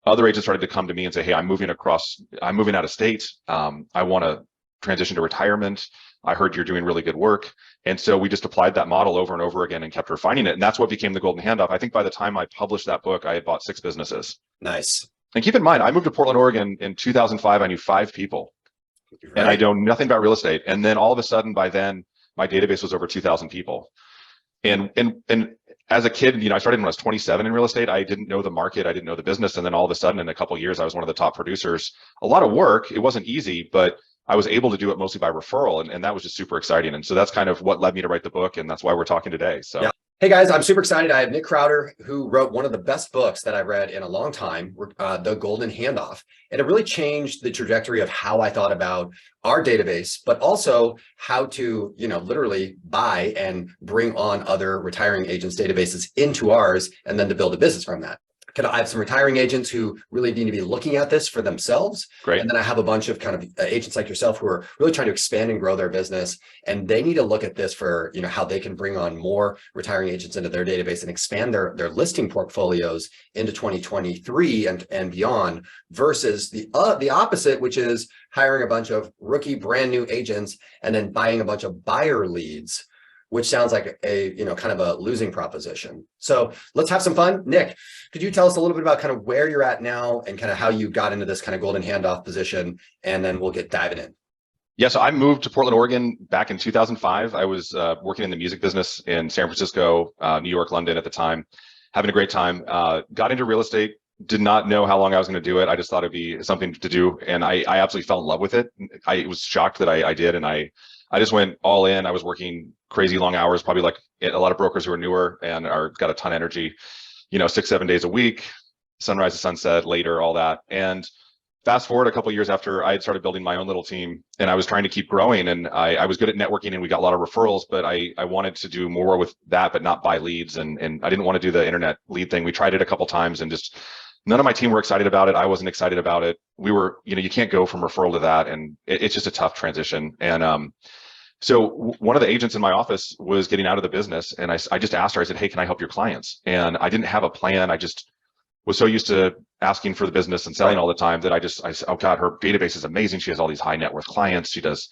other agents started to come to me and say, hey, I'm moving out of state. I want to transition to retirement. I heard you're doing really good work. And so we just applied that model over and over again and kept refining it. And that's what became the Golden Handoff. I think by the time I published that book, I had bought 6 businesses. Nice. And keep in mind, I moved to Portland, Oregon in 2005. I knew 5 people. Right. And I know nothing about real estate. And then all of a sudden, by then, my database was over 2,000 people. And as a kid, I started when I was 27 in real estate. I didn't know the market. I didn't know the business. And then all of a sudden, in a couple of years, I was one of the top producers. A lot of work. It wasn't easy, but I was able to do it mostly by referral. And that was just super exciting. And so that's kind of what led me to write the book. And that's why we're talking today. So. Yeah. Hey guys, I'm super excited. I have Nick Krauter, who wrote one of the best books that I've read in a long time, The Golden Handoff. And it really changed the trajectory of how I thought about our database, but also how to, literally buy and bring on other retiring agents' databases into ours, and then to build a business from that. I have some retiring agents who really need to be looking at this for themselves. Great. And then I have a bunch of kind of agents like yourself who are really trying to expand and grow their business. And they need to look at this for, how they can bring on more retiring agents into their database and expand their listing portfolios into 2023 and beyond, versus the opposite, which is hiring a bunch of rookie brand new agents and then buying a bunch of buyer leads, which sounds like a kind of a losing proposition. So let's have some fun. Nick, could you tell us a little bit about kind of where you're at now and kind of how you got into this kind of golden handoff position, and then we'll get diving in. Yeah, so I moved to Portland, Oregon back in 2005. I was working in the music business in San Francisco, New York, London at the time, having a great time. Got into real estate, did not know how long I was going to do it. I just thought it'd be something to do, and I absolutely fell in love with it. I was shocked that I did, and I just went all in. I was working crazy long hours, probably like a lot of brokers who are newer and got a ton of energy, 6-7 days a week, sunrise to sunset, later, all that. And fast forward a couple of years after, I had started building my own little team, and I was trying to keep growing, and I was good at networking, and we got a lot of referrals, but I wanted to do more with that, but not buy leads. And I didn't want to do the internet lead thing. We tried it a couple of times, and just none of my team were excited about it. I wasn't excited about it. We were, you can't go from referral to that, and it's just a tough transition. And so one of the agents in my office was getting out of the business, and I just asked her, I said, hey, can I help your clients? And I didn't have a plan. I just was so used to asking for the business and selling all the time that I said, oh God, her database is amazing. She has all these high net worth clients. She does,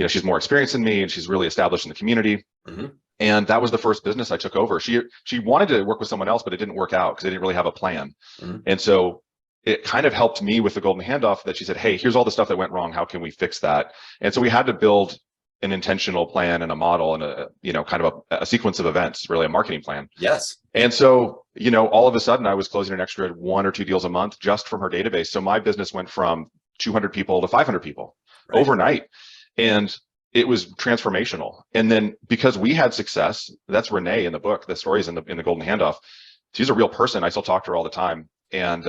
she's more experienced than me, and she's really established in the community. Mm-hmm. And that was the first business I took over. She wanted to work with someone else, but it didn't work out because they didn't really have a plan. Mm-hmm. And so it kind of helped me with the golden handoff, that she said, hey, here's all the stuff that went wrong. How can we fix that? And so we had to build an intentional plan and a model and a kind of a sequence of events, really a marketing plan. Yes. And so, all of a sudden I was closing an extra 1 or 2 deals a month just from her database. So my business went from 200 people to 500 people overnight. And it was transformational. And then because we had success, that's Renee in the book, the stories in the Golden Handoff. She's a real person. I still talk to her all the time. And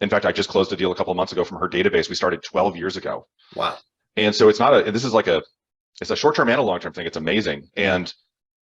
in fact, I just closed a deal a couple of months ago from her database. We started 12 years ago. Wow. And so it's a short-term and a long-term thing. It's amazing. And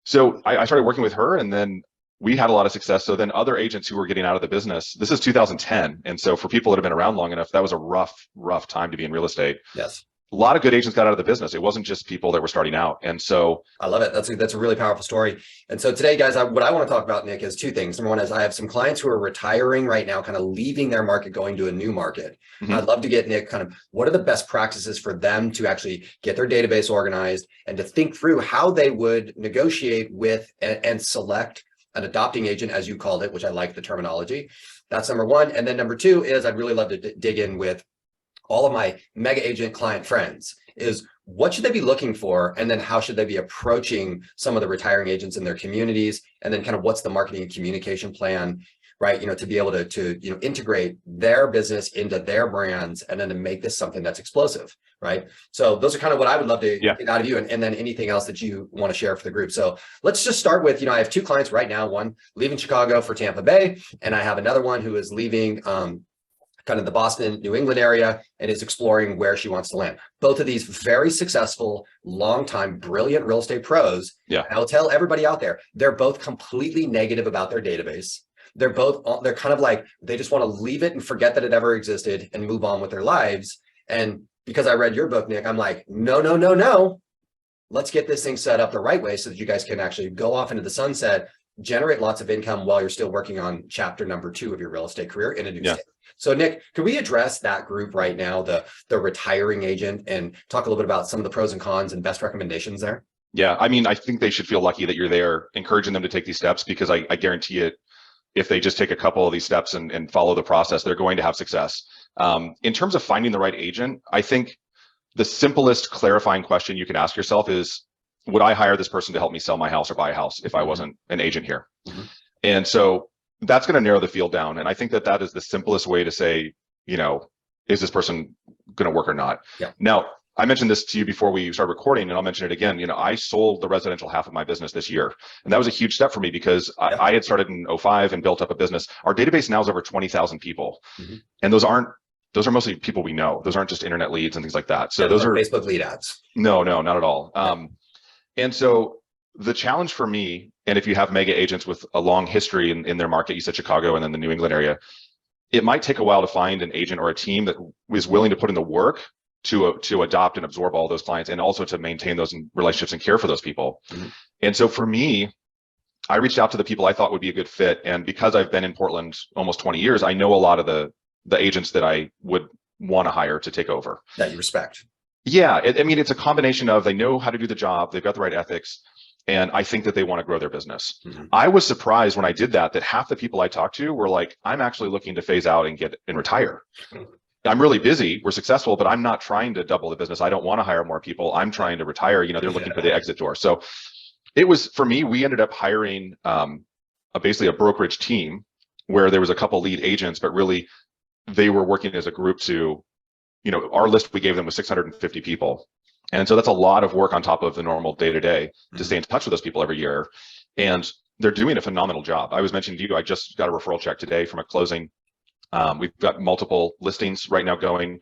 so I started working with her, and then we had a lot of success. So then other agents who were getting out of the business, this is 2010. And so for people that have been around long enough, that was a rough time to be in real estate. Yes. A lot of good agents got out of the business. It wasn't just people that were starting out. And so I love it. That's a really powerful story. And so today, guys, what I want to talk about, Nick, is 2 things. Number one is I have some clients who are retiring right now, kind of leaving their market, going to a new market. Mm-hmm. I'd love to get Nick kind of what are the best practices for them to actually get their database organized and to think through how they would negotiate with and select an adopting agent, as you called it, which I like the terminology. That's number one. And then number 2 is I'd really love to dig in with all of my mega agent client friends is what should they be looking for? And then how should they be approaching some of the retiring agents in their communities? And then kind of what's the marketing and communication plan, right? To be able to integrate their business into their brands and then to make this something that's explosive, right? So those are kind of what I would love to get out of you, and then anything else that you want to share for the group. So let's just start with, I have 2 clients right now, one leaving Chicago for Tampa Bay, and I have another one who is leaving kind of the Boston, New England area, and is exploring where she wants to land. Both of these very successful, long-time, brilliant real estate pros. Yeah. I'll tell everybody out there, they're both completely negative about their database. They're kind of like, they just want to leave it and forget that it ever existed and move on with their lives. And because I read your book, Nick, I'm like, no. Let's get this thing set up the right way so that you guys can actually go off into the sunset generate lots of income while you're still working on chapter number 2 of your real estate career in a new Yeah. state. So Nick, can we address that group right now, the retiring agent, and talk a little bit about some of the pros and cons and best recommendations there? Yeah. I mean, I think they should feel lucky that you're there encouraging them to take these steps, because I guarantee it, if they just take a couple of these steps and follow the process, they're going to have success. In terms of finding the right agent, I think the simplest clarifying question you can ask yourself is, would I hire this person to help me sell my house or buy a house if I wasn't an agent here? Mm-hmm. And so that's going to narrow the field down. And I think that that is the simplest way to say, is this person going to work or not? Yeah. Now, I mentioned this to you before we started recording, and I'll mention it again. I sold the residential half of my business this year. And that was a huge step for me, because I had started in 2005 and built up a business. Our database now is over 20,000 people. Mm-hmm. And those are mostly people we know. Those aren't just internet leads and things like that. So those are Facebook lead ads. No, not at all. And so the challenge for me, and if you have mega agents with a long history in their market, you said Chicago and then the New England area, it might take a while to find an agent or a team that is willing to put in the work to adopt and absorb all those clients, and also to maintain those relationships and care for those people. Mm-hmm. And so for me, I reached out to the people I thought would be a good fit. And because I've been in Portland almost 20 years, I know a lot of the agents that I would want to hire to take over. That you respect. Yeah. I mean, it's a combination of, they know how to do the job, they've got the right ethics, and I think that they want to grow their business. Mm-hmm. I was surprised when I did that half the people I talked to were like, I'm actually looking to phase out and retire. Mm-hmm. I'm really busy, we're successful, but I'm not trying to double the business. I don't want to hire more people. I'm trying to retire. They're looking for the exit door. So it was, for me, we ended up hiring basically a brokerage team where there was a couple lead agents, but really they were working as a group to, our list we gave them was 650 people. And so that's a lot of work on top of the normal day-to-day to stay in touch with those people every year. And they're doing a phenomenal job. I was mentioning to you, I just got a referral check today from a closing. We've got multiple listings right now going.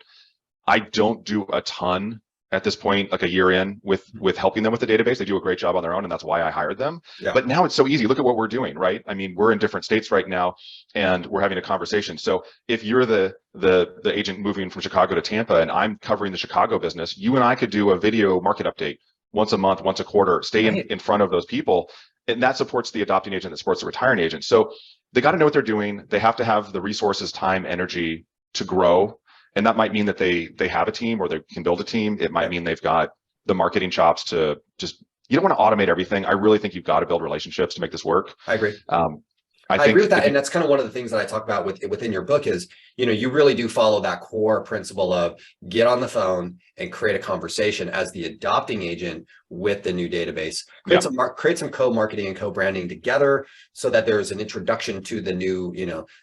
I don't do a ton at this point, like a year in, with helping them with the database. They do a great job on their own, and that's why I hired them. Yeah. But now it's so easy. Look at what we're doing, right? I mean, we're in different states right now, and we're having a conversation. So if you're the agent moving from Chicago to Tampa, and I'm covering the Chicago business, you and I could do a video market update once a month, once a quarter, stay in front of those people. And that supports the adopting agent, that supports the retiring agent. So they got to know what they're doing. They have to have the resources, time, energy to grow. And that might mean that they have a team, or they can build a team. It might mean they've got the marketing chops to just, you don't want to automate everything. I really think you've got to build relationships to make this work. I agree. I agree with that. And that's kind of one of the things that I talk about within your book is, you really do follow that core principle of get on the phone and create a conversation as the adopting agent with the new database. Create some co-marketing and co-branding together so that there's an introduction to the new,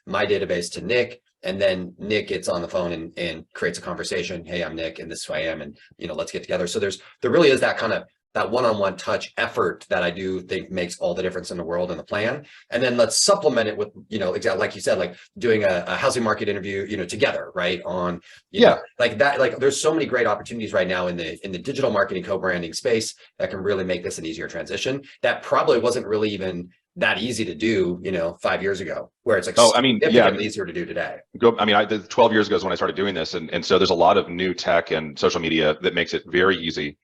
my database to Nick. And then Nick gets on the phone and creates a conversation. Hey, I'm Nick, and this is who I am, and let's get together. So there really is that kind of that one-on-one touch effort that I do think makes all the difference in the world in the plan. And then let's supplement it with, exactly like you said, like doing a housing market interview, together, right? On, like that, like there's so many great opportunities right now in the digital marketing co-branding space that can really make this an easier transition. That probably wasn't really even that easy to do, 5 years ago, where it's like, easier to do today. I did 12 years ago is when I started doing this. And so there's a lot of new tech and social media that makes it very easy.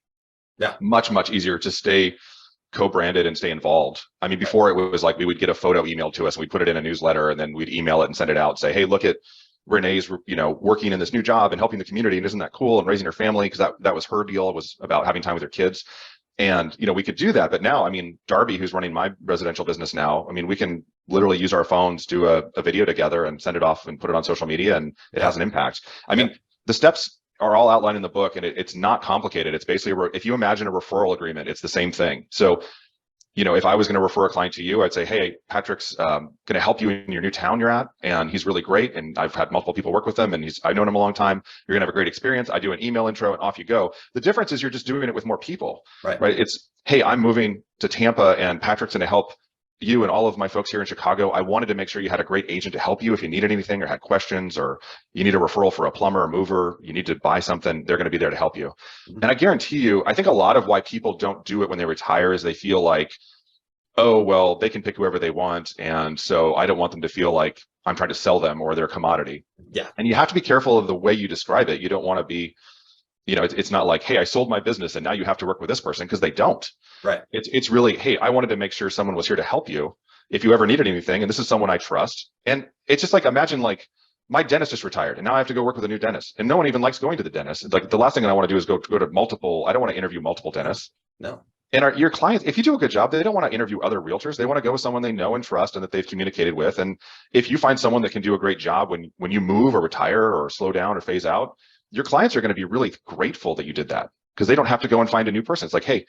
Yeah. Much, much easier to stay co-branded and stay involved. I mean, before it was like we would get a photo emailed to us and we'd put it in a newsletter, and then we'd email it and send it out and say, hey, look at Renee's, working in this new job and helping the community. And isn't that cool? And raising her family, because that was her deal. It was about having time with her kids. And, we could do that. But now, I mean, Darby, who's running my residential business now, I mean, we can literally use our phones, do a video together and send it off and put it on social media, and it has an impact. I mean, the steps are all outlined in the book, and it's not complicated. It's basically, if you imagine a referral agreement, it's the same thing. So, if I was going to refer a client to you, I'd say, hey, Patrick's going to help you in your new town you're at, and he's really great. And I've had multiple people work with him, and I've known him a long time. You're going to have a great experience. I do an email intro, and off you go. The difference is you're just doing it with more people, right? It's, hey, I'm moving to Tampa, and Patrick's going to help you and all of my folks here in Chicago. I wanted to make sure you had a great agent to help you if you needed anything or had questions, or you need a referral for a plumber or mover, you need to buy something, they're going to be there to help you. Mm-hmm. And I guarantee you, I think a lot of why people don't do it when they retire is they feel like, oh, well, they can pick whoever they want. And so I don't want them to feel like I'm trying to sell them or they're a commodity. Yeah. And you have to be careful of the way you describe it. You don't want to be, it's not like, hey, I sold my business and now you have to work with this person, because they don't. Right. It's really, hey, I wanted to make sure someone was here to help you. if you ever needed anything, and this is someone I trust. And it's just like, imagine like my dentist just retired and now I have to go work with a new dentist, and no one even likes going to the dentist. Like the last thing I want to do is go to multiple, I don't want to interview multiple dentists. No. And your clients, if you do a good job, they don't want to interview other realtors. They want to go with someone they know and trust and that they've communicated with. And if you find someone that can do a great job when you move or retire or slow down or phase out, your clients are going to be really grateful that you did that, because they don't have to go and find a new person. It's like, hey,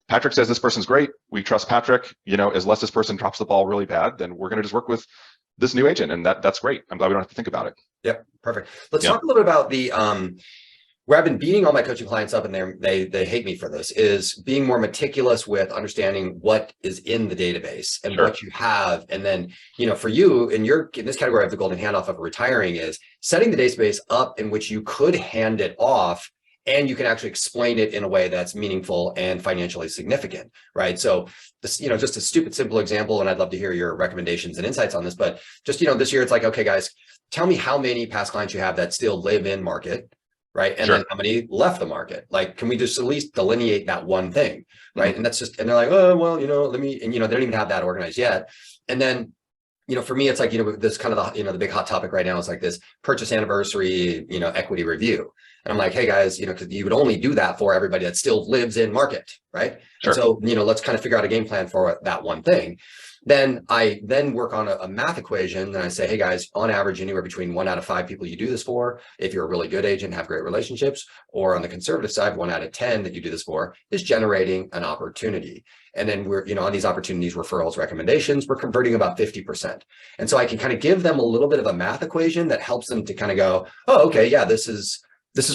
Patrick says this person's great. We trust Patrick. Unless this person drops the ball really bad, then we're going to just work with this new agent. And that's great. I'm glad we don't have to think about it. Yep. Perfect. Let's talk a little bit about the, where I've been beating all my coaching clients up, and they hate me for this, is being more meticulous with understanding what is in the database and what you have. And then, for you in this category of the golden handoff of retiring, is setting the database up in which you could hand it off and you can actually explain it in a way that's meaningful and financially significant, right? So this, just a stupid, simple example, and I'd love to hear your recommendations and insights on this, but just, this year, it's like, okay, guys, tell me how many past clients you have that still live in market, right? And then how many left the market? Like, can we just at least delineate that one thing, right? And that's just, and they're like, oh, well, let me, and, they don't even have that organized yet. And then, for me, it's like, this kind of the, the big hot topic right now is like this purchase anniversary, equity review. And I'm like, hey guys, because you would only do that for everybody that still lives in market, right? And so, let's kind of figure out a game plan for that one thing. Then I work on a math equation, and I say, hey guys, on average, anywhere between 1 out of 5 people you do this for, if you're a really good agent, have great relationships, or on the conservative side, 1 out of 10 that you do this for is generating an opportunity. And then we're, on these opportunities, referrals, recommendations, we're converting about 50%. And so I can kind of give them a little bit of a math equation that helps them to kind of go, oh, okay, yeah, this is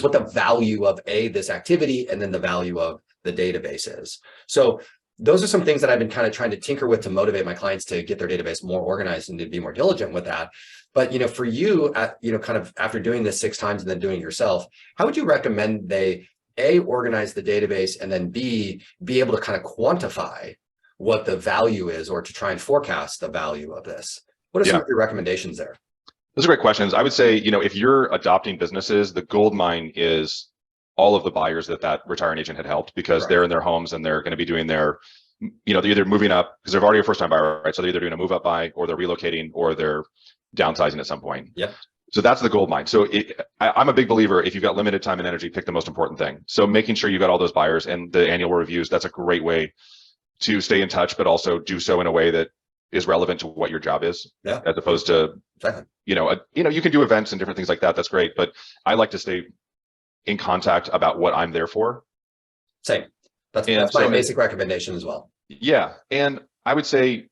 what the value of this activity and then the value of the database is. So those are some things that I've been kind of trying to tinker with to motivate my clients to get their database more organized and to be more diligent with that. But, for you, kind of after doing this 6 times and then doing it yourself, how would you recommend they A, organize the database, and then B, be able to kind of quantify what the value is, or to try and forecast the value of this? What are some of your recommendations there? Those are great questions. I would say, if you're adopting businesses, the gold mine is all of the buyers that retiring agent had helped, because they're in their homes and they're going to be doing their, they're either moving up because they're already a first time buyer, right? So they're either doing a move up buy, or they're relocating, or they're downsizing at some point. Yep. So that's the gold mine. So I'm a big believer, if you've got limited time and energy, pick the most important thing. So making sure you've got all those buyers and the annual reviews, that's a great way to stay in touch, but also do so in a way that is relevant to what your job is, as opposed to, you can do events and different things like that. That's great. But I like to stay in contact about what I'm there for. Same. That's my basic recommendation as well. Yeah. And I would say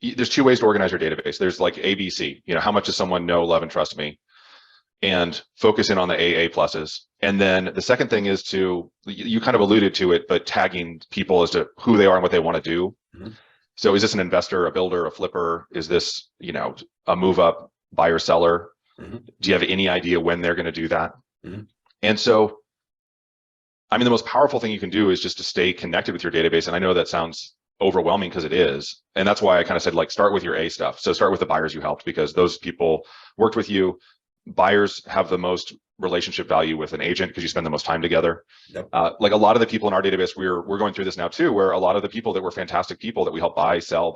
there's 2 ways to organize your database. There's like ABC, how much does someone know, love, and trust me, and focus in on the AA pluses. And then the second thing is you kind of alluded to it, but tagging people as to who they are and what they want to do. So is this an investor, a builder, a flipper? Is this, a move up buyer seller? Do you have any idea when they're going to do that? And so, the most powerful thing you can do is just to stay connected with your database. And I know that sounds overwhelming, because it is. And that's why I kind of said, like, start with your A stuff. So start with the buyers you helped, because those people worked with you. Buyers have the most relationship value with an agent because you spend the most time together. Like a lot of the people in our database, we're going through this now too, where a lot of the people that were fantastic people that we helped buy, sell,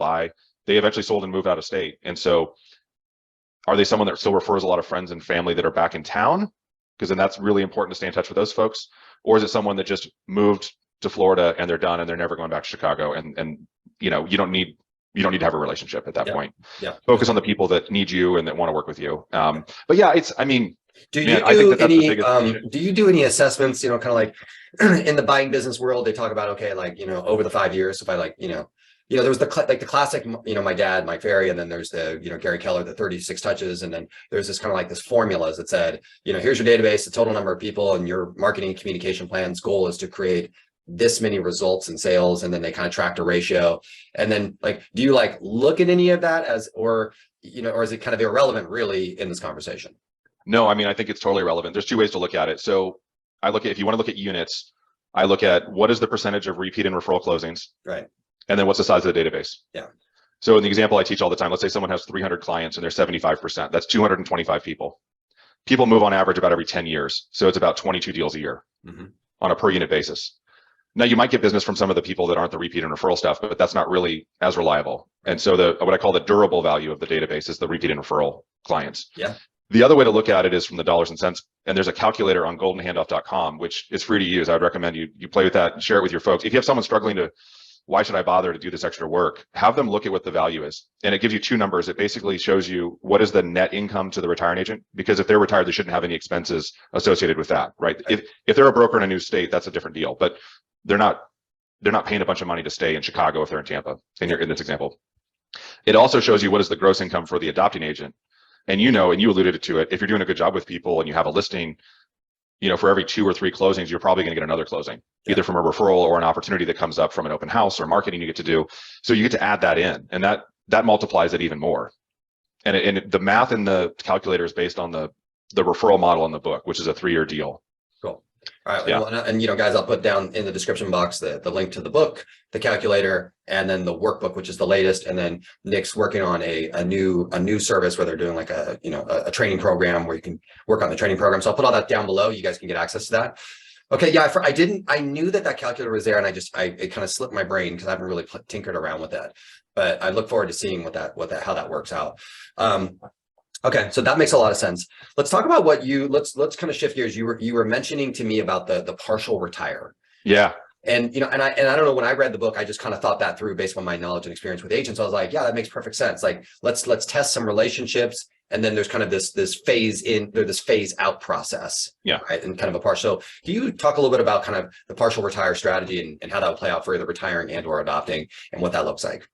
they eventually sold and moved out of state. And so are they someone that still refers a lot of friends and family that are back in town? Because then that's really important to stay in touch with those folks. Or is it someone that just moved to Florida and they're done and they're never going back to Chicago? And you don't need to have a relationship at that point. Focus on the people that need you and that want to work with you. But yeah, do you do any assessments, kind of like in the buying business world, they talk about, okay, like, over the 5 years, if I like, there was the classic, my dad, Mike Ferry, and then there's the, Gary Keller, the 36 touches. And then there's this kind of like this formulas that said, here's your database, the total number of people, and your marketing and communication plan's goal is to create this many results and sales. And then they kind of tracked a ratio. And then like, do you like look at any of that or is it kind of irrelevant really in this conversation? No, I think it's totally relevant. There's 2 ways to look at it. So if you want to look at units, I look at what is the percentage of repeat and referral closings. Right. And then what's the size of the database? Yeah. So in the example I teach all the time, let's say someone has 300 clients and they're 75%. That's 225 people. People move on average about every 10 years. So it's about 22 deals a year on a per unit basis. Now you might get business from some of the people that aren't the repeat and referral stuff, but that's not really as reliable. And so what I call the durable value of the database is the repeat and referral clients. Yeah. The other way to look at it is from the dollars and cents. And there's a calculator on goldenhandoff.com, which is free to use. I would recommend you play with that and share it with your folks. If you have someone struggling to, why should I bother to do this extra work? Have them look at what the value is. And it gives you two numbers. It basically shows you what is the net income to the retiring agent, because if they're retired, they shouldn't have any expenses associated with that, right? If they're a broker in a new state, that's a different deal, but they're not paying a bunch of money to stay in Chicago if they're in Tampa, in this example. It also shows you what is the gross income for the adopting agent. And you alluded to it, if you're doing a good job with people and you have a listing, for every 2 or 3 closings, you're probably going to get another closing, either from a referral or an opportunity that comes up from an open house or marketing you get to do. So you get to add that in, and that multiplies it even more. And the math in the calculator is based on the referral model in the book, which is a 3-year deal. Cool. All right. Yeah. And guys, I'll put down in the description box the link to the book, the calculator, and then the workbook, which is the latest. And then Nick's working on a new service where they're doing like a training program where you can work on the training program. So I'll put all that down below. You guys can get access to that. Okay. Yeah. I knew that calculator was there, and it kind of slipped my brain because I haven't really tinkered around with that, but I look forward to seeing how that works out. Okay, so that makes a lot of sense. Let's talk about let's kind of shift gears. You were mentioning to me about the partial retire. Yeah. And I don't know, when I read the book, I just kind of thought that through based on my knowledge and experience with agents. I was like, yeah, that makes perfect sense. Like, let's test some relationships, and then there's kind of this phase in, or this phase out process. Yeah. Right. And kind of a partial. So can you talk a little bit about kind of the partial retire strategy and how that would play out for either retiring and or adopting, and what that looks like?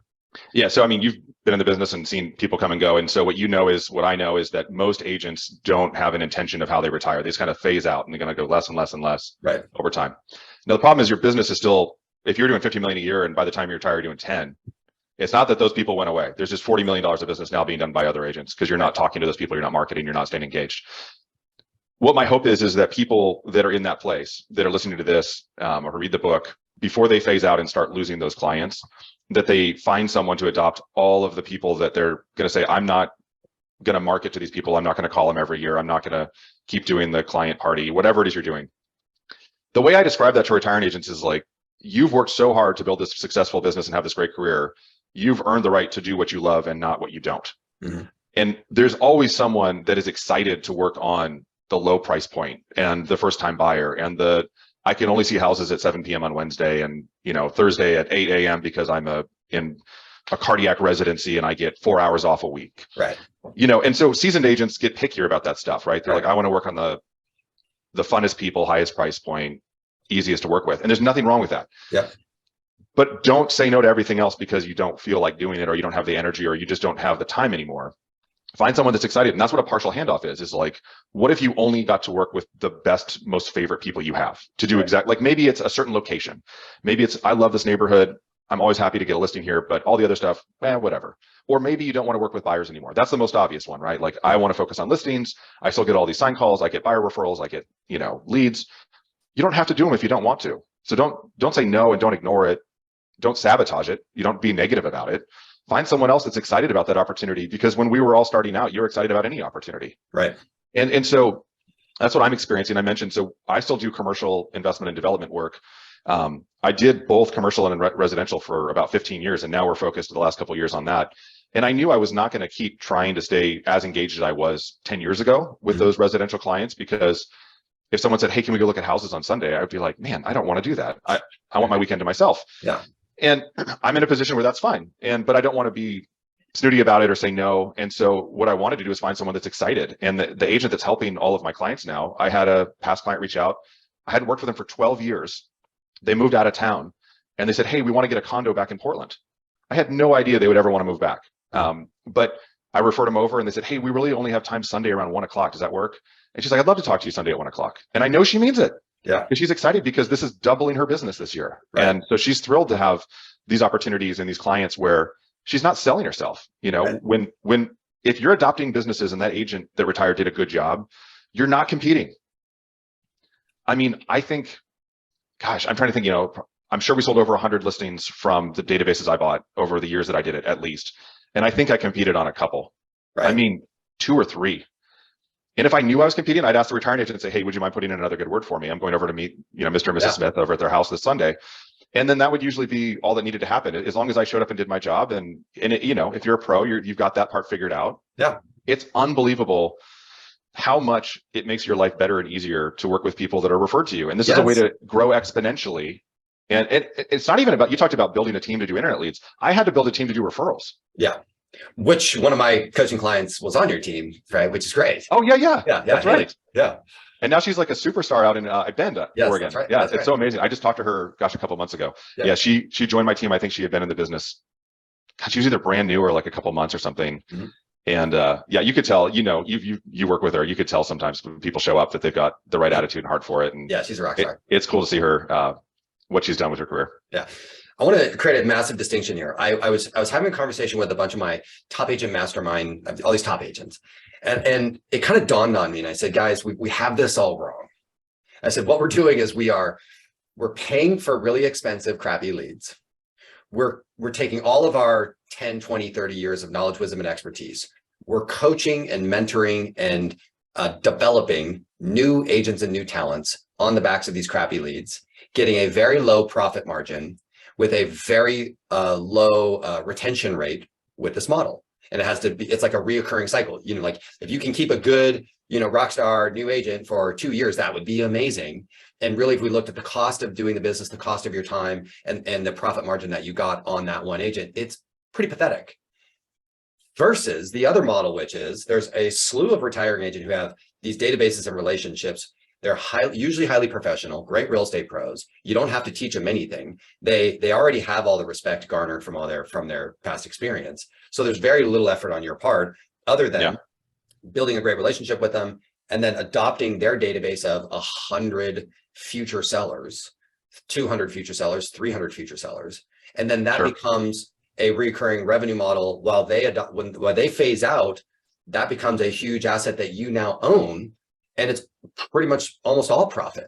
Yeah. So, you've been in the business and seen people come and go. And so what I know is that most agents don't have an intention of how they retire. They just kind of phase out, and they're going to go less and less and less over time. Now, the problem is your business is still, if you're doing 50 million a year and by the time you retire, you're doing 10, it's not that those people went away. There's just $40 million of business now being done by other agents because you're not talking to those people. You're not marketing. You're not staying engaged. What my hope is that people that are in that place, that are listening to this or read the book, before they phase out and start losing those clients, that they find someone to adopt all of the people that they're going to say, I'm not going to market to these people. I'm not going to call them every year. I'm not going to keep doing the client party, whatever it is you're doing. The way I describe that to retiring agents is like, you've worked so hard to build this successful business and have this great career. You've earned the right to do what you love and not what you don't. Mm-hmm. And there's always someone that is excited to work on the low price point and the first time buyer and I can only see houses at 7 p.m. on Wednesday and, Thursday at 8 a.m. because I'm in a cardiac residency and I get 4 hours off a week. Right. And so seasoned agents get pickier about that stuff, right? They're like, I want to work on the funnest people, highest price point, easiest to work with. And there's nothing wrong with that. Yeah. But don't say no to everything else because you don't feel like doing it, or you don't have the energy, or you just don't have the time anymore. Find someone that's excited. And that's what a partial handoff is like, what if you only got to work with the best, most favorite people you have to do like maybe it's a certain location. Maybe it's, I love this neighborhood. I'm always happy to get a listing here, but all the other stuff, whatever. Or maybe you don't want to work with buyers anymore. That's the most obvious one, right? Like, I want to focus on listings. I still get all these sign calls. I get buyer referrals. I get, leads. You don't have to do them if you don't want to. So don't say no and don't ignore it. Don't sabotage it. You don't be negative about it. Find someone else that's excited about that opportunity, because when we were all starting out, you're excited about any opportunity. Right. And so that's what I'm experiencing. I mentioned, so I still do commercial investment and development work. I did both commercial and residential for about 15 years. And now we're focused the last couple of years on that. And I knew I was not going to keep trying to stay as engaged as I was 10 years ago with those residential clients, because if someone said, hey, can we go look at houses on Sunday? I would be like, man, I don't want to do that. I want my weekend to myself. Yeah. And I'm in a position where that's fine. But I don't want to be snooty about it or say no. And so what I wanted to do is find someone that's excited. And the agent that's helping all of my clients now, I had a past client reach out. I hadn't worked for them for 12 years. They moved out of town and they said, hey, we want to get a condo back in Portland. I had no idea they would ever want to move back. But I referred them over and they said, hey, we really only have time Sunday around 1 o'clock. Does that work? And she's like, I'd love to talk to you Sunday at 1 o'clock. And I know she means it. Yeah. And she's excited because this is doubling her business this year. Right. And so she's thrilled to have these opportunities and these clients where she's not selling herself. Right. If you're adopting businesses and that agent that retired did a good job, you're not competing. I think, gosh, I'm trying to think, I'm sure we sold over 100 listings from the databases I bought over the years that I did it, at least. And I think I competed on a couple. Right. 2 or 3. And if I knew I was competing, I'd ask the retiring agent and say, hey, would you mind putting in another good word for me? I'm going over to meet, Mr. and Mrs. Smith over at their house this Sunday. And then that would usually be all that needed to happen. As long as I showed up and did my job, and it, if you're a pro, you've got that part figured out. Yeah. It's unbelievable how much it makes your life better and easier to work with people that are referred to you. And this is a way to grow exponentially. And it's not even about, you talked about building a team to do internet leads. I had to build a team to do referrals. Yeah. Which one of my coaching clients was on your team, right? Which is great. Oh, yeah. That's right. Yeah. And now she's like a superstar out in Bend, Oregon. That's right. Yeah, that's it's right. so amazing. I just talked to her, gosh, a couple months ago. Yeah. She joined my team. I think she had been in the business. God, she was either brand new or like a couple months or something. Mm-hmm. And you could tell, you work with her. You could tell sometimes when people show up that they've got the right attitude and heart for it. And yeah, she's a rock star. It's cool to see her, what she's done with her career. Yeah. I want to create a massive distinction here. I was having a conversation with a bunch of my top agent mastermind, all these top agents, and it kind of dawned on me. And I said, guys, we have this all wrong. I said, what we're doing is we're paying for really expensive, crappy leads. We're taking all of our 10, 20, 30 years of knowledge, wisdom, and expertise. We're coaching and mentoring and developing new agents and new talents on the backs of these crappy leads, getting a very low profit margin with a very low retention rate with this model. And it has to be, it's like a reoccurring cycle. Like if you can keep a good, rock star new agent for 2 years, that would be amazing. And really, if we looked at the cost of doing the business, the cost of your time, and the profit margin that you got on that one agent, it's pretty pathetic. Versus the other model, which is there's a slew of retiring agents who have these databases and relationships. They're usually highly professional, great real estate pros. You don't have to teach them anything. They already have all the respect garnered from their past experience. So there's very little effort on your part other than building a great relationship with them and then adopting their database of 100 future sellers, 200 future sellers, 300 future sellers. And then that becomes a recurring revenue model while they phase out. That becomes a huge asset that you now own. And it's pretty much almost all profit.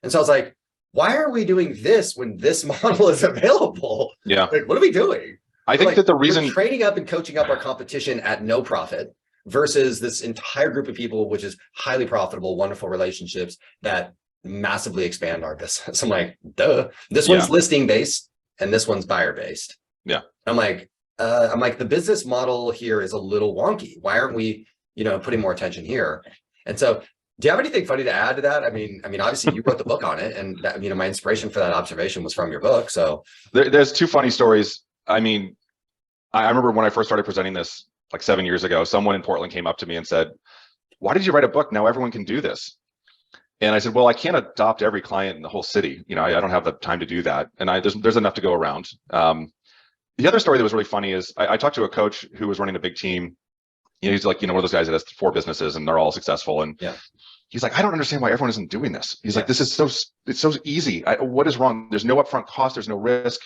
And so I was like, why are we doing this when this model is available? Yeah. Like, what are we doing? I think that the reason we're training up and coaching up our competition at no profit versus this entire group of people, which is highly profitable, wonderful relationships that massively expand our business. I'm like, duh, this one's listing based and this one's buyer based. Yeah. I'm like, the business model here is a little wonky. Why aren't we, putting more attention here? And so, do you have anything funny to add to that? I mean, obviously you wrote the book on it, and that, my inspiration for that observation was from your book. So there's two funny stories. I mean, I remember when I first started presenting this like 7 years ago, someone in Portland came up to me and said, "Why did you write a book? Now everyone can do this." And I said, "Well, I can't adopt every client in the whole city. I don't have the time to do that, and there's enough to go around." The other story that was really funny is I talked to a coach who was running a big team. He's like, one of those guys that has 4 businesses and they're all successful. And he's like, I don't understand why everyone isn't doing this. He's like, it's so easy. What is wrong? There's no upfront cost. There's no risk,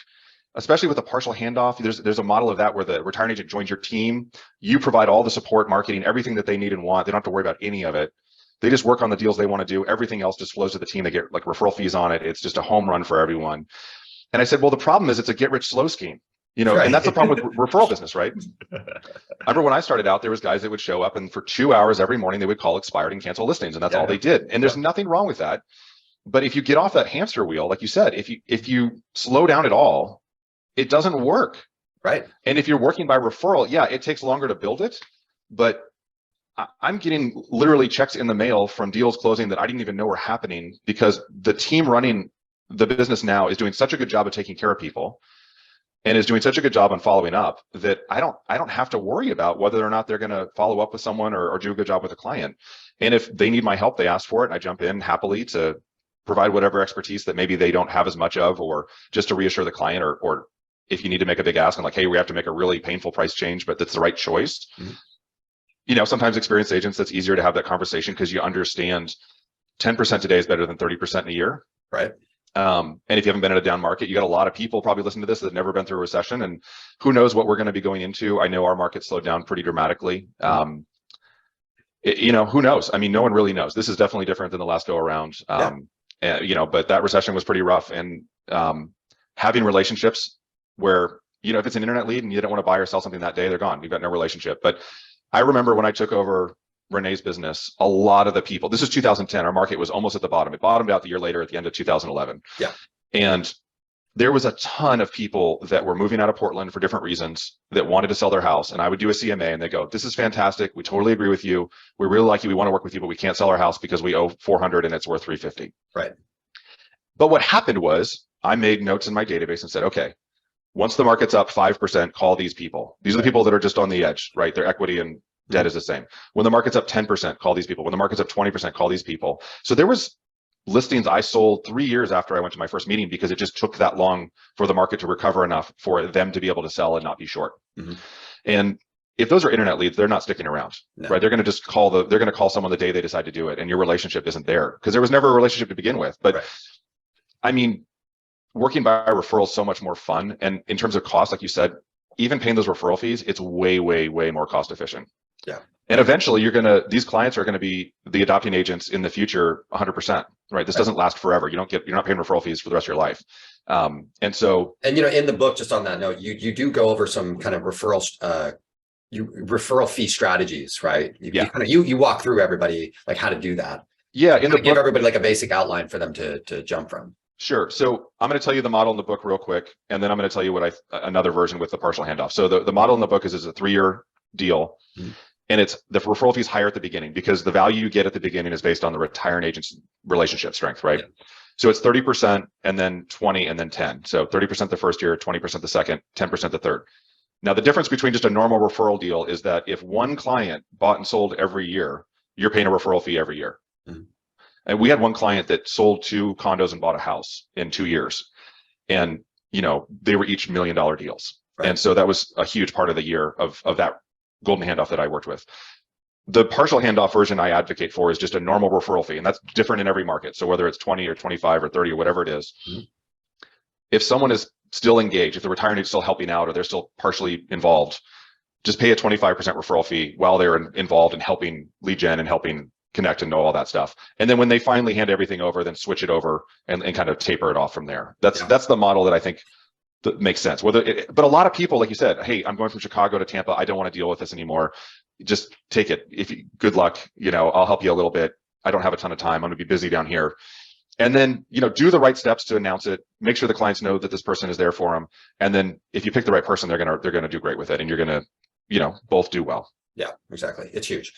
especially with a partial handoff. There's a model of that where the retiring agent joins your team. You provide all the support, marketing, everything that they need and want. They don't have to worry about any of it. They just work on the deals they want to do. Everything else just flows to the team. They get like referral fees on it. It's just a home run for everyone. And I said, well, the problem is it's a get rich slow scheme. And that's the problem with referral business, right? I remember when I started out, there was guys that would show up and for 2 hours every morning, they would call expired and cancel listings. And that's all they did. And there's nothing wrong with that. But if you get off that hamster wheel, like you said, if you slow down at all, it doesn't work. Right. And if you're working by referral, it takes longer to build it. But I'm getting literally checks in the mail from deals closing that I didn't even know were happening because the team running the business now is doing such a good job of taking care of people and is doing such a good job on following up that I don't have to worry about whether or not they're going to follow up with someone or do a good job with a client. And if they need my help, they ask for it, and I jump in happily to provide whatever expertise that maybe they don't have as much of, or just to reassure the client, or if you need to make a big ask and like, hey, we have to make a really painful price change, but that's the right choice. Mm-hmm. Sometimes experienced agents, that's easier to have that conversation because you understand 10% today is better than 30% in a year. Right. And if you haven't been in a down market, you got a lot of people probably listening to this that have never been through a recession, and who knows what we're going to be going into. I know our market slowed down pretty dramatically. Who knows? I mean, no one really knows. This is definitely different than the last go around. But that recession was pretty rough, and having relationships where, if it's an internet lead and you don't want to buy or sell something that day, they're gone. You've got no relationship. But I remember when I took over Renee's business, a lot of the people, this is 2010, our market was almost at the bottom. It bottomed out the year later at the end of 2011. Yeah. And there was a ton of people that were moving out of Portland for different reasons that wanted to sell their house. And I would do a CMA and they go, this is fantastic. We totally agree with you. We really like you. We want to work with you, but we can't sell our house because we owe 400 and it's worth 350. Right. But what happened was I made notes in my database and said, okay, once the market's up 5%, call these people. These are the people that are just on the edge, right? Their equity and debt is the same. When the market's up 10%, call these people. When the market's up 20%, call these people. So there was listings I sold 3 years after I went to my first meeting because it just took that long for the market to recover enough for them to be able to sell and not be short. And if those are internet leads, they're not sticking around, right? They're going to just call they're going to call someone the day they decide to do it. And your relationship isn't there because there was never a relationship to begin with. But I mean, working by referral is so much more fun. And in terms of cost, like you said, even paying those referral fees, it's way, way, way more cost efficient. Yeah. And eventually these clients are going to be the adopting agents in the future 100%, right? This doesn't last forever. You're not paying referral fees for the rest of your life. And so, and you know, in the book, just on that note, you do go over some kind of referral fee strategies, right? You walk through everybody, like how to do that. Yeah. In the book, give everybody like a basic outline for them to jump from. Sure. So I'm going to tell you the model in the book real quick, and then I'm going to tell you what another version with the partial handoff. So the model in the book is a 3-year deal. And it's the referral fees higher at the beginning because the value you get at the beginning is based on the retiring agent's relationship strength, right? So it's 30% and then 20 and then 10. So 30% the first year, 20% the second, 10% the third. Now, the difference between just a normal referral deal is that if one client bought and sold every year, you're paying a referral fee every year. And we had one client that sold 2 condos and bought a house in 2 years. And, you know, they were each $1 million deals. And so that was a huge part of the year of that Golden Handoff that I worked with. The partial handoff version I advocate for is just a normal referral fee, and that's different in every market. So whether it's 20 or 25 or 30 or whatever it is, if someone is still engaged, if the retiring agent is still helping out or they're still partially involved, just pay a 25% referral fee while they're involved in helping lead gen and helping connect and know all that stuff. And then when they finally hand everything over, then switch it over and kind of taper it off from there. That's the model that I think that makes sense. But a lot of people, like you said, hey, I'm going from Chicago to Tampa. I don't want to deal with this anymore. Just take it. Good luck. You know, I'll help you a little bit. I don't have a ton of time. I'm going to be busy down here. And then, you know, do the right steps to announce it. Make sure the clients know that this person is there for them. And then if you pick the right person, they're going to do great with it. And you're going to, you know, both do well. Yeah, exactly. It's huge.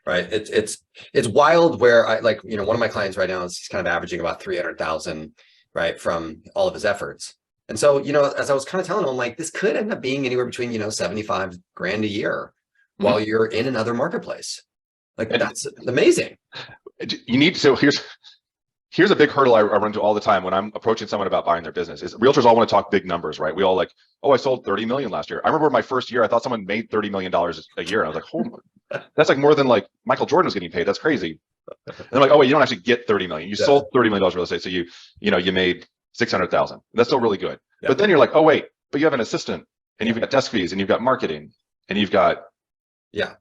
Right. It's wild where I like, you know, one of my clients right now is he's kind of averaging about 300,000, right, from all of his efforts. And so, you know, as I was kind of telling him, like, this could end up being anywhere between, you know, 75 grand a year while you're in another marketplace. Like, that's amazing. You need, so here's a big hurdle I run into all the time when I'm approaching someone about buying their business is realtors all want to talk big numbers, right? We all like, oh, I sold 30 million last year. I remember my first year, I thought someone made $30 million a year. And I was like, oh, that's like more than like Michael Jordan was getting paid. That's crazy. And I'm like, oh wait, you don't actually get 30 million. You sold $30 million real estate. So you made 600,000. That's still really good. Yeah. But then you're like, oh wait, but you have an assistant and you've got desk fees and you've got marketing and you've got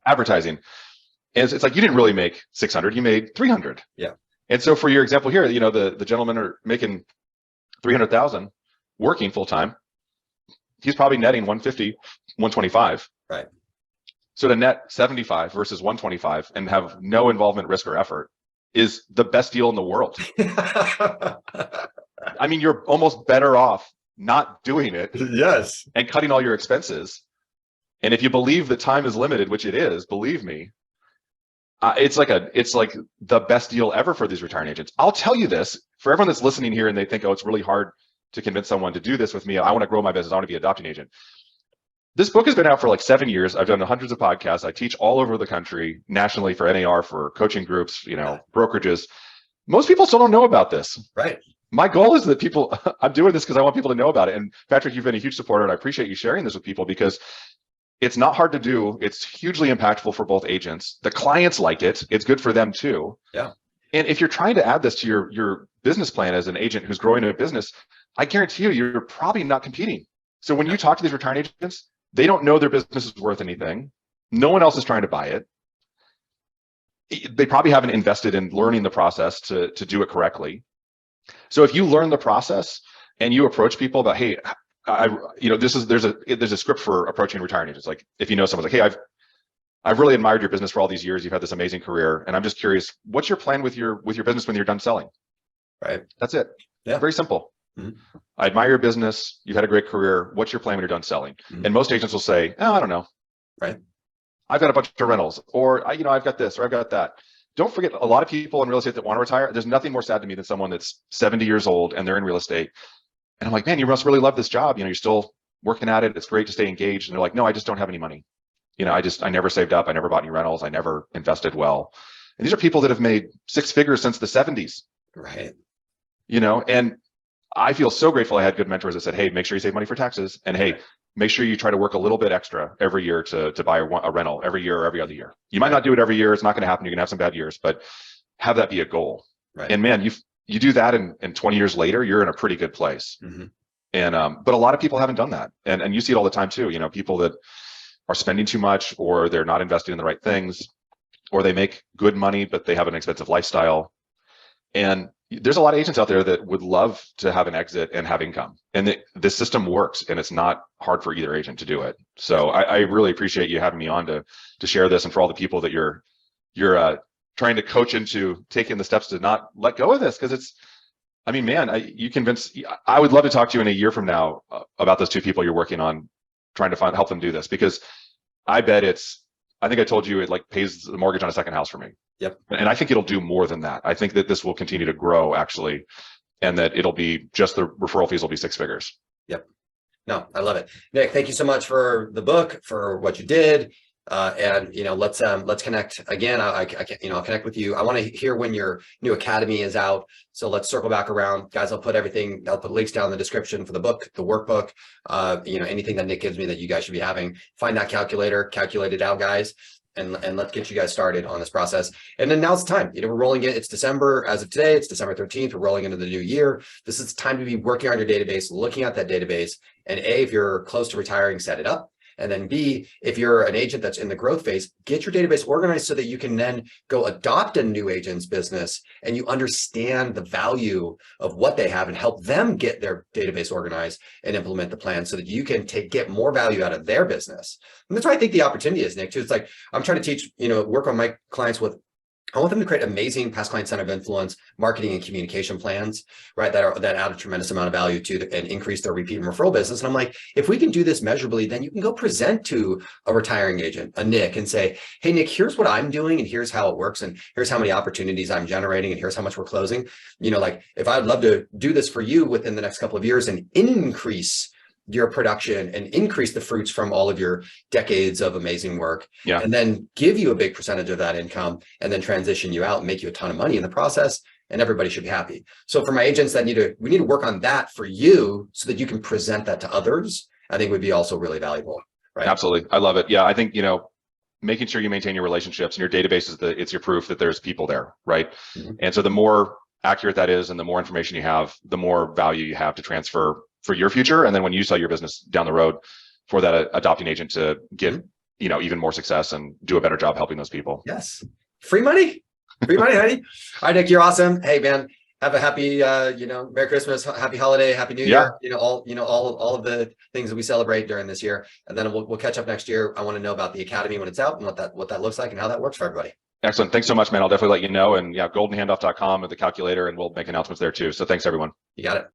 advertising. And it's like, you didn't really make 600, you made 300. Yeah. And so for your example here, you know, the gentlemen are making 300,000 working full time. He's probably netting 150, 125. Right. So to net 75 versus 125 and have no involvement, risk, or effort is the best deal in the world. I mean, you're almost better off not doing it. Yes. And cutting all your expenses. And if you believe that time is limited, which it is, believe me, it's like the best deal ever for these retiring agents. I'll tell you this for everyone that's listening here and they think, oh, it's really hard to convince someone to do this with me. I want to grow my business. I want to be an adopting agent. This book has been out for like 7 years. I've done hundreds of podcasts. I teach all over the country, nationally for NAR, for coaching groups, you know, brokerages. Most people still don't know about this. Right. My goal is that people, I'm doing this because I want people to know about it. And Patrick, you've been a huge supporter and I appreciate you sharing this with people because it's not hard to do. It's hugely impactful for both agents. The clients like it. It's good for them too. Yeah. And if you're trying to add this to your business plan as an agent who's growing a business, I guarantee you're probably not competing. So when you talk to these retiring agents, they don't know their business is worth anything. No one else is trying to buy it. They probably haven't invested in learning the process to do it correctly. So if you learn the process and you approach people about, hey, there's a script for approaching retiring agents. Like if you know someone's like, hey, I've really admired your business for all these years. You've had this amazing career, and I'm just curious, what's your plan with your business when you're done selling? Right. That's it. Yeah. Very simple. Mhm. I admire your business. You've had a great career. What's your plan when you're done selling? Mhm. And most agents will say, oh, I don't know. Right. I've got a bunch of rentals, or I've got this, or I've got that. Don't forget, a lot of people in real estate that want to retire, there's nothing more sad to me than someone that's 70 years old and they're in real estate. And I'm like, man, you must really love this job. You're still working at it. It's great to stay engaged. And they're like, no, I just don't have any money. I never saved up. I never bought any rentals. I never invested well. And these are people that have made six figures since the 70s. Right. And I feel so grateful I had good mentors that said, hey, make sure you save money for taxes. And hey, make sure you try to work a little bit extra every year to buy a rental every year or every other year. You might not do it every year. It's not going to happen. You're going to have some bad years, but have that be a goal. Right. And man, you do that and 20 years later, you're in a pretty good place. Mm-hmm. And but a lot of people haven't done that. And you see it all the time too. People that are spending too much, or they're not investing in the right things, or they make good money, but they have an expensive lifestyle. And there's a lot of agents out there that would love to have an exit and have income. And this system works, and it's not hard for either agent to do it. So I really appreciate you having me on to share this, and for all the people that you're trying to coach into taking the steps to not let go of this, because I would love to talk to you in a year from now about those two people you're working on, trying to help them do this, because I bet I think I told you it like pays the mortgage on a second house for me. Yep. And I think it'll do more than that. I think that this will continue to grow actually, and that it'll be just the referral fees will be six figures. Yep. No, I love it. Nick, thank you so much for the book, for what you did. And let's connect again. I'll connect with you. I want to hear when your new academy is out. So let's circle back around, guys. I'll put links down in the description for the book, the workbook, anything that Nick gives me that you guys should be having. Find that calculate it out, guys. And let's get you guys started on this process. And then now's the time. We're rolling it. It's December. As of today, it's December 13th. We're rolling into the new year. This is time to be working on your database, looking at that database. And A, if you're close to retiring, set it up. And then B, if you're an agent that's in the growth phase, get your database organized so that you can then go adopt a new agent's business and you understand the value of what they have and help them get their database organized and implement the plan so that you can get more value out of their business. And that's why I think the opportunity is, Nick, too. It's like I'm trying to teach, work on my clients with. I want them to create amazing past client center of influence marketing and communication plans, right? That add a tremendous amount of value to and increase their repeat and referral business. And I'm like, if we can do this measurably, then you can go present to a retiring agent, a Nick, and say, hey, Nick, here's what I'm doing, and here's how it works, and here's how many opportunities I'm generating, and here's how much we're closing. If I'd love to do this for you within the next couple of years and increase your production and increase the fruits from all of your decades of amazing work, and then give you a big percentage of that income and then transition you out and make you a ton of money in the process, and everybody should be happy. So for my agents that we need to work on that for you so that you can present that to others, I think would be also really valuable. Right. Absolutely. I love it. Yeah. I think, making sure you maintain your relationships and your database it's your proof that there's people there. Right. Mm-hmm. And so the more accurate that is and the more information you have, the more value you have to transfer for your future. And then when you sell your business down the road, for that adopting agent to get, even more success and do a better job helping those people. Yes. Free money, honey. All right, Nick, you're awesome. Hey, man, have a happy, Merry Christmas, happy holiday, happy New Year. All of the things that we celebrate during this year. And then we'll catch up next year. I want to know about the academy when it's out and what that looks like and how that works for everybody. Excellent. Thanks so much, man. I'll definitely let you know. And goldenhandoff.com or the calculator, and we'll make announcements there too. So thanks, everyone. You got it.